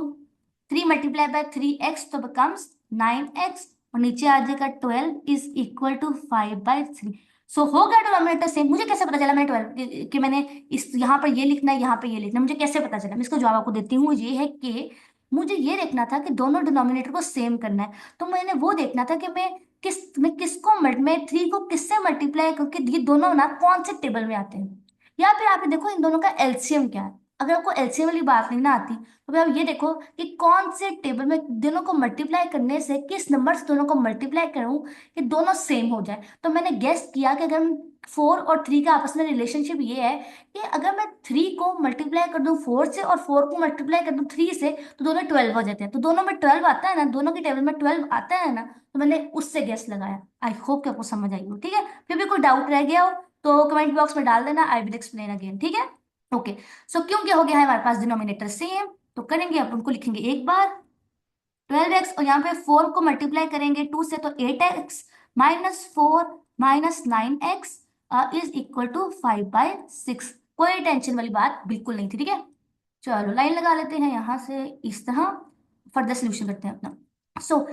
3 मल्टीप्लाई बाय 3x तो बिकम्स 9x, और नीचे आ जाएगा 12 इज इक्वल टू 5/3. सो हो गया डिनोमिनेटर सेम. मुझे कैसे पता चला मैं 12 कि मैंने इस यहाँ पर ये लिखना है, यहाँ पे ये लिखना है, मुझे कैसे पता चला? मैं इसको जवाब आपको देती हूँ. ये है कि मुझे ये देखना था कि दोनों डिनोमिनेटर को सेम करना है, तो मैंने वो देखना था कि मैं किसको मैं 3 को किससे मल्टीप्लाई, क्योंकि ये दोनों ना कौन से टेबल में आते हैं, या फिर आप ये देखो इन दोनों का एलसीएम क्या है. अगर आपको एलसीएम वाली बात नहीं ना आती तो फिर आप ये देखो कि कौन से टेबल में दोनों को मल्टीप्लाई करने से, किस नंबर से दोनों को मल्टीप्लाई करूं कि दोनों सेम हो जाए. तो मैंने गेस किया कि अगर 4 और 3 का आपस में रिलेशनशिप ये है कि अगर मैं 3 को मल्टीप्लाई कर दूं 4 से, और 4 को मल्टीप्लाई कर दूं 3 से, तो दोनों 12 हो जाते हैं. तो दोनों में 12 आता है ना, दोनों के टेबल में 12 आता है ना, तो मैंने उससे गेस लगाया. आई होप कि आपको समझ आई हो. ठीक है, फिर भी कोई डाउट रह गया हो तो कमेंट बॉक्स में डाल देना. I will explain again. ठीक है, ओके. सो क्योंकि हो गया है हमारे पास डिनोमिनेटर सेम, तो करेंगे अपन उनको लिखेंगे एक बार 12x, और यहाँ पे 4 को मल्टीप्लाई करेंगे 2 से, तो 8x -4 -9x is equal to 5/6. कोई टेंशन वाली बात बिल्कुल नहीं थी. ठीक है, चलो लाइन लगा लेते हैं यहां से इस तरह. फर्दर सोल्यूशन करते हैं अपना. सो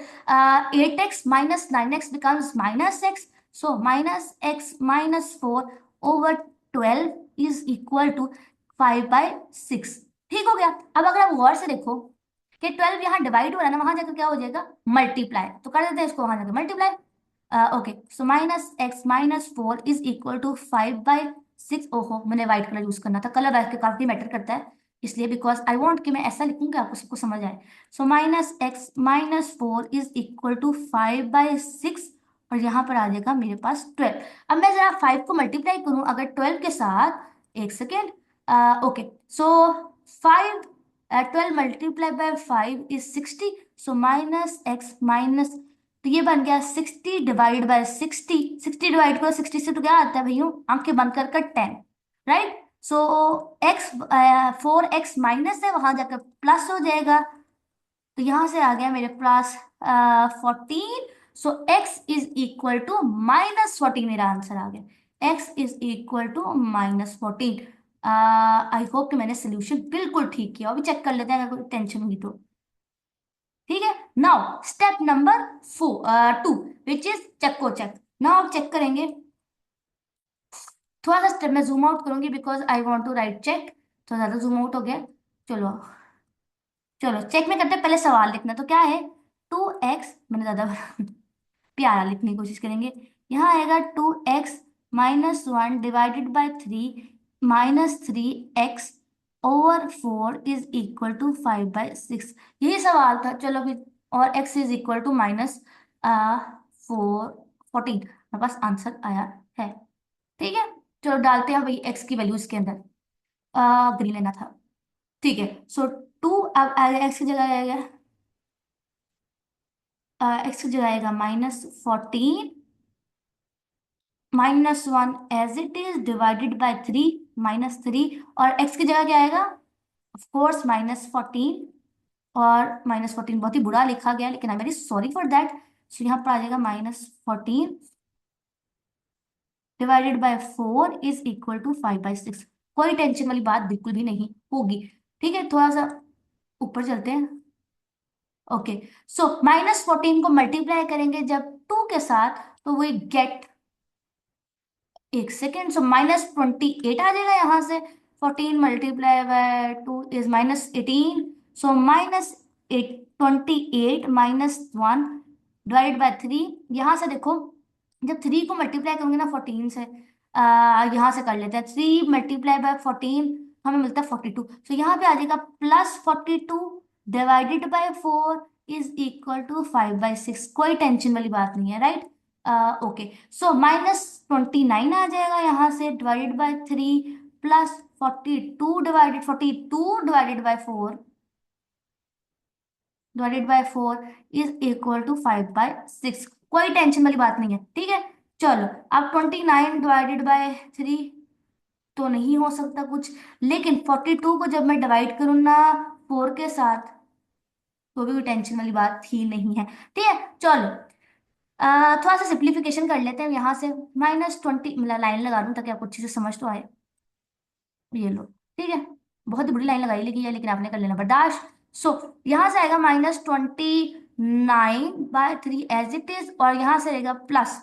8x -9x becomes -x. So -x -4/12 is equal to 5/6. ठीक हो गया. अब अगर आप गौर से देखो कि 12 यहाँ डिवाइड हो रहा है ना, वहां जाकर क्या हो जाएगा, मल्टीप्लाई. तो कर देते हैं इसको वहां जाकर multiply. Okay, so -x -4 is equal to 5/6. ओहो, मैंने व्हाइट कलर यूज करना था, कलर वैसे काफी मैटर करता है, इसलिए बिकॉज आई वॉन्ट कि मैं ऐसा लिखूं कि आपको सबको समझ आए. सो -x -4 इज इक्वल टू 5/6, और यहाँ पर आ जाएगा मेरे पास 12. अब मैं जरा 5 को मल्टीप्लाई करूं अगर 12 के साथ, एक second. Okay, so 5 12 multiply by 5 is 60. So -x minus, तो ये बन गया 60 डिवाइड बाय 60. 60 डिवाइड करो 60 से तो क्या आता है भैया, आंखें बंद कर कर 10, right. So x 4x minus है, वहां जाकर प्लस हो जाएगा, तो यहां से आ गया मेरे पास 14. So x is equal to -14. मेरा आंसर आ गया, x is equal to -14. I hope कि मैंने सोल्यूशन बिल्कुल ठीक किया. अभी चेक कर लेते हैं अगर कोई टेंशन हुई तो. ठीक है, now step number 2 which is check check. Now आप चेक करेंगे, थोड़ा सा स्टेप में जूम आउट करूंगी because I want to write check. तो ज्यादा जूम आउट हो गया. चलो चलो चेक में करते हैं, पहले सवाल लिखना तो क्या है। 2x, मैंने ज्यादा प्यारा लिखने की कोशिश करेंगे। यहाँ आएगा 2x-1 divided by 3 -3x/4 is equal to 5/6। यही सवाल था, चलो फिर। और x इज इक्वल टू -14। मेरे पास आंसर आया है। ठीक है, चलो डालते हैं भाई x की वैल्यू इसके अंदर। ग्रीन लेना था। ठीक है, सो 2 अब आएगा x की जगह आएगा, x की जगह आएगा -14 -1 as it is divided by 3 -3, और x की जगह क्या आएगा, ऑफ कोर्स -14। और -14 बहुत ही बुरा लिखा गया, लेकिन I am very sorry for that. So यहाँ पर आ जाएगा -14 divided by 4 is equal to 5/6। कोई टेंशन वाली बात बिल्कुल भी नहीं होगी। ठीक है, थोड़ा सा ऊपर चलते हैं। ओके, सो -14 को मल्टीप्लाई करेंगे जब 2 के साथ, तो वी गेट, एक सेकेंड, सो -28 आ जाएगा यहाँ से। 14 × 2 इज -18, सो -28 डिवाइड बाय 3। यहाँ से देखो, जब 3 को मल्टीप्लाई करोगे ना 14 से, यहाँ से कर लेते हैं, 3 × 14 हमें मिलता है 42। सो यहाँ पे आ जाएगा +42 divided by 4 is equal to 5/6। कोई टेंशन वाली बात नहीं है, राइट। ओके, सो -29 आ जाएगा यहाँ से, divided by 3 plus 42 divided by 4 is equal to 5/6। कोई टेंशन वाली बात नहीं है, ठीक है। चलो, अब 29 डिवाइडेड बाय 3 तो नहीं हो सकता कुछ, लेकिन 42 को जब मैं डिवाइड करूँ ना 4 के साथ, तो भी कोई टेंशन वाली बात ही नहीं है। ठीक है, चलो, थोड़ा सा सिंप्लीफिकेशन कर लेते हैं यहाँ से। -20, मतलब लाइन लगा दूं ताकि आपको अच्छे से समझ तो आए। ये लो, ठीक है, बहुत ही बुरी लाइन लगाई लगी है, लेकिन आपने कर लेना बर्दाश्त। सो यहाँ से आएगा -29/3 एज इट इज, और यहाँ से रहेगा प्लस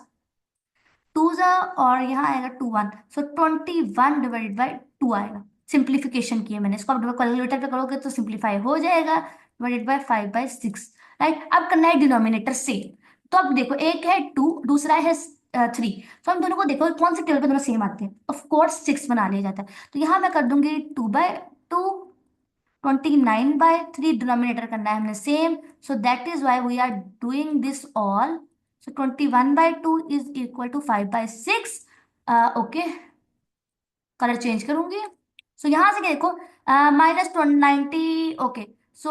2 और यहाँ आएगा 2 1, सो 21 डिवाइडेड बाई 2 आएगा। सिंप्लीफिकेशन किया मैंने इसको, अब कैलकुलेटर पे करोगे तो सिंप्लीफाई हो जाएगा, डिवाइडेड बाय 5/6। राइट, अब करना है डिनोमिनेटर से। तो अब देखो, एक है 2, दूसरा है 3, तो हम दोनों को देखो कौन से टेबल पे दोनों सेम आते हैं, ऑफ कोर्स 6 बना लिया जाता है। तो यहाँ मैं कर दूंगी 2/2, 29/3 डिनोमिनेटर करना है हमने same, so that is why we are doing this all. सो 21/2 is equal to 5/6। Okay, colour change करूंगी। सो यहाँ से क्या देखो, -90। ओके, सो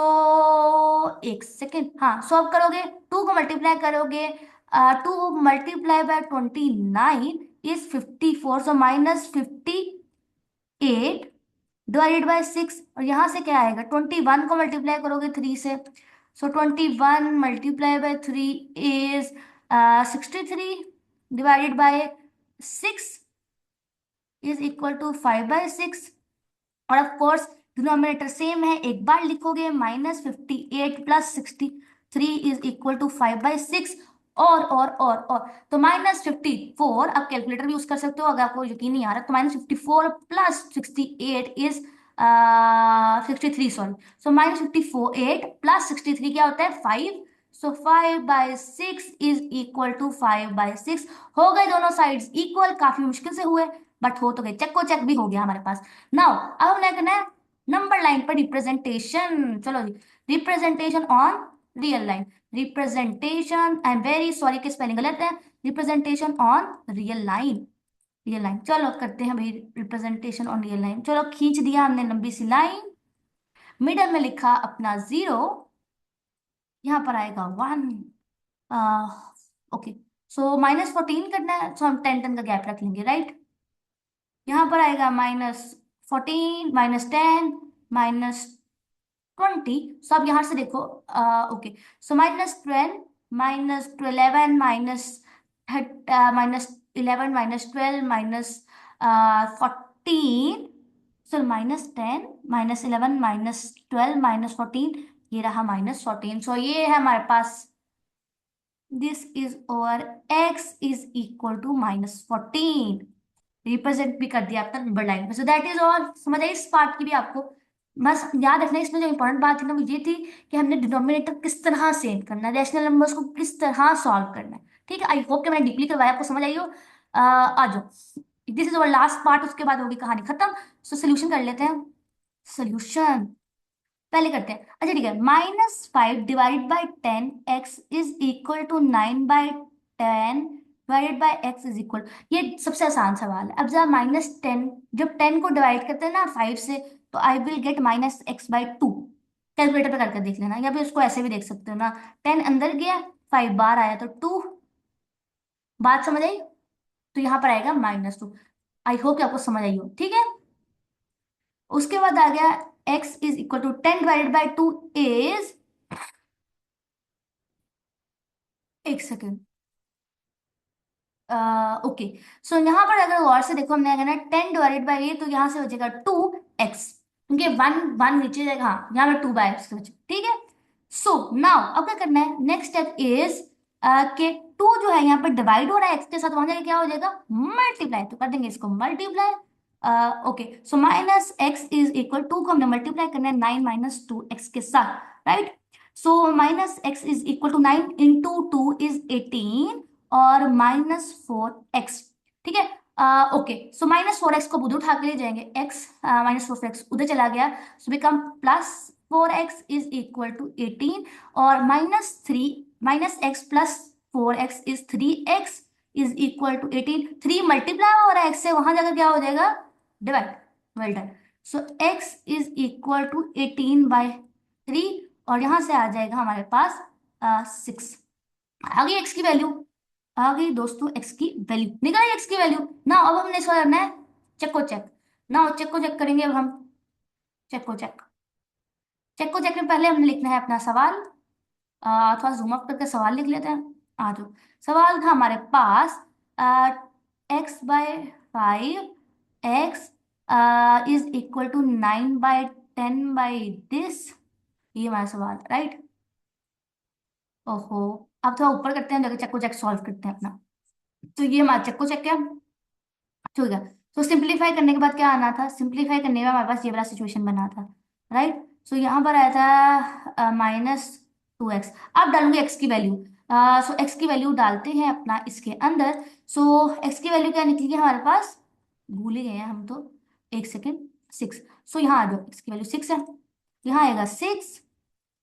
एक सेकेंड, हाँ, सॉल्व करोगे, 2 को मल्टीप्लाई करोगे, 2 × इज 54, सो -58 डिवाइडेड बाय 6। और यहाँ से क्या आएगा, 21 को मल्टीप्लाई करोगे 3 से, so 21 multiply by 3 is 63 divided by 6 is equal to 5/6। और ऑफ कोर्स डिनोमिनेटर सेम है, एक बार लिखोगे, -58 प्लस 63 इज इक्वल टू 5/6। और तो -54, आप कैलकुलेटर भी यूज कर सकते हो अगर आपको यकीन नहीं आ रहा, तो -54 plus 68 is 63, sorry. So -54 plus 63 क्या होता है, 5। सो 5/6 इज इक्वल टू 5/6। हो गए दोनों साइड्स इक्वल, काफी मुश्किल से हुए, बट हो तो गए, चेक को चेक भी हो गया हमारे पास। नाउ अब हमने करना है नंबर लाइन पर रिप्रेजेंटेशन। चलो जी, representation on real line. Representation, I am very sorry कि स्पेलिंग गलत है, representation on real line. Real line, चलो करते हैं भाई रिप्रेजेंटेशन ऑन रियल लाइन। चलो, खींच दिया हमने लंबी सी लाइन, मिडल में लिखा अपना 0, यहाँ पर आएगा 1। ओके, सो -14 करना है, सो हम 10 का गैप रख लेंगे, राइट। यहाँ पर आएगा -14 -10 -20। सो अब यहाँ से देखो, ओके, सो -12 -11 -11 -12 -14, सो -10 -11 -12 -14, ये रहा -14। सो ये है हमारे पास, this is over x is equal to -14। Represent भी कर दिया आपका नंबर लाइन पे। सो दैट इज ऑल, समझ आई इस पार्ट की भी आपको। बस याद रखना, इसमें जो इंपॉर्टेंट बात थी ना वो ये थी कि हमने डिनोमिनेटर किस तरह सेव करना है, रैशनल नंबर्स को किस तरह सॉल्व करना है। ठीक है, आई होप कि मैंने डीपली करवाया, आपको समझ आई हो। आ जाओ, this is our last part, उसके बाद होगी कहानी खत्म। सो सोल्यूशन कर लेते हैं। सोल्यूशन पहले करते हैं। अच्छा ठीक है, -5 divide by 10 x is equal to 9/10 divided by x is equal. ये सबसे आसान सवाल है। अब जरा -10, जब 10 को डिवाइड करते हैं ना 5 से, तो I will gate -x/2। Calculator पे करके देख लेना, या फिर उसको ऐसे भी देख सकते हो ना। 10 अंदर गया, 5 बाहर आया, तो 2। बात समझ आई? तो यहाँ पर आएगा -2। आई होप कि आपको समझ आई हो। ठीक है, उसके बाद आ गया x is equal to 10 divided by 2 is, एक सेकेंड, ओके। सो यहाँ पर अगर गौर से देखो, हमने अगर ना 10 डिवाइडेड बाई ये, तो यहाँ से बचेगा 2x, क्योंकि वन वन नीचे जाएगा, हाँ यहाँ पर 2/x बचे। ठीक है, सो नाउ अब क्या करना है, नेक्स्ट स्टेप इज कि 2 जो है यहाँ पर डिवाइड हो रहा है x के साथ, वहां जाके क्या हो जाएगा, मल्टीप्लाई। तो कर देंगे इसको multiply. Okay, so -x is equal, 2 को हमने मल्टीप्लाई करना है 9 - 2x के साथ, right. So -x is equal to 9 into 2 is 18, और -4x। ठीक है, ओके, सो -4x को उधर उठा के ले जाएंगे, x -4x उधर चला गया, so become +4x is equal to 18, और -x+4x is 3x is equal to 18। 3 multiply हो रहा है x से, वहां जाकर क्या हो जाएगा, divide. Well done. So x is equal to 18/3, और यहां से आ जाएगा हमारे पास 6। आ गई x की वैल्यू, आ गई दोस्तों x की वैल्यू, निकल आई x की वैल्यू। ना अब हमने इसको करना है चेक को चेक। ना चेक को चेक करेंगे अब हम, चेक को चेक। चेक को चेक में पहले हमने लिखना है अपना सवाल। थोड़ा जूम अप करके सवाल लिख लेते हैं। आ जाओ, सवाल था हमारे पास, x/5 x is equal to 9/10 ये हमारा सवाल, राइट। ओहो, अब थोड़ा ऊपर करते हैं, जाके चेक को चेक सॉल्व करते हैं अपना। तो ये हमारा चेक को चेक क्या, ठीक है। तो सिंप्लीफाई करने के बाद क्या आना था, सिंप्लीफाई करने में हमारे पास ये वाला सिचुएशन बना था, राइट। सो यहाँ पर आया था -2x। अब डालूंगे x की वैल्यू। सो x की वैल्यू डालते हैं अपना इसके अंदर। सो x की वैल्यू क्या निकली है हमारे पास, भूल ही गए हैं हम तो, एक सेकेंड, 6। सो यहाँ आ जाओ, x की वैल्यू 6 है, यहाँ आएगा 6,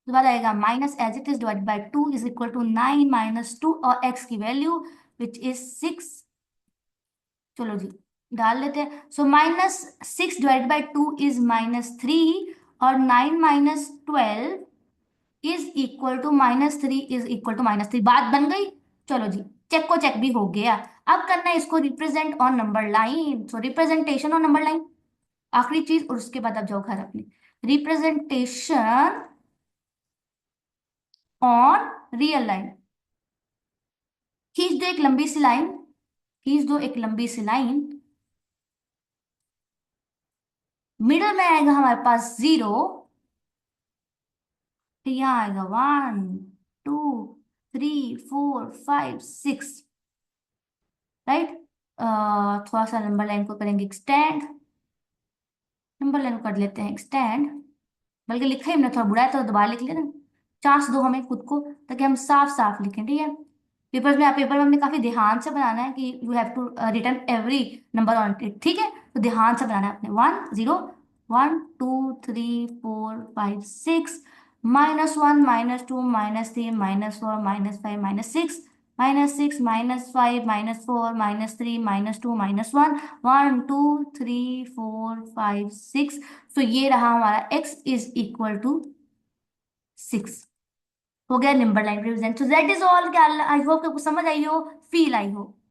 उसके बाद आएगा minus as it is divide by 2 is equal to 9 - 2, और x की वैल्यू विच इज 6। चलो जी, डाल लेते हैं। सो -6 डिवाइड बाई 2 इज -3, और 9 - 12 is equal to -3 is equal to -3। बात बन गई। चलो जी, चेक को चेक भी हो गया। अब करना है इसको represent on number line. So representation on number line, आखिरी चीज, और उसके बाद अब जाओ घर अपने। Representation on real line. खींच दो एक लंबी सी लाइन, खींच दो एक लंबी सी लाइन। मिडल में आएगा हमारे पास 0, फिर यहाँ आएगा 1 2 3 4 5 6, राइट। थोड़ा सा नंबर लाइन को करेंगे एक्सटेंड, नंबर लाइन को कर लेते हैं एक्सटेंड। बल्कि लिखा ही हमने थोड़ा बुरा है तो दोबारा लिख लेना। चांस दो हमें खुद को, ताकि हम साफ साफ लिखें, ठीक है। पेपर में हमने काफी ध्यान से बनाना है कि you have to return every number on it, ठीक है। तो ध्यान से बनाना है अपने। 1 0 1 2 3 4 5 6, -1 -2 -3 -4 -5 -6, -6 -5 -4 -3 -2 -1, 1 2 3 4 5 6। तो ये रहा हमारा x इज इक्वल टू 6। हो गया नंबर लाइन रिप्रेजेंट। तो दैट इज ऑल। क्या, आई होप कि आपको समझ आई हो, फील आई हो।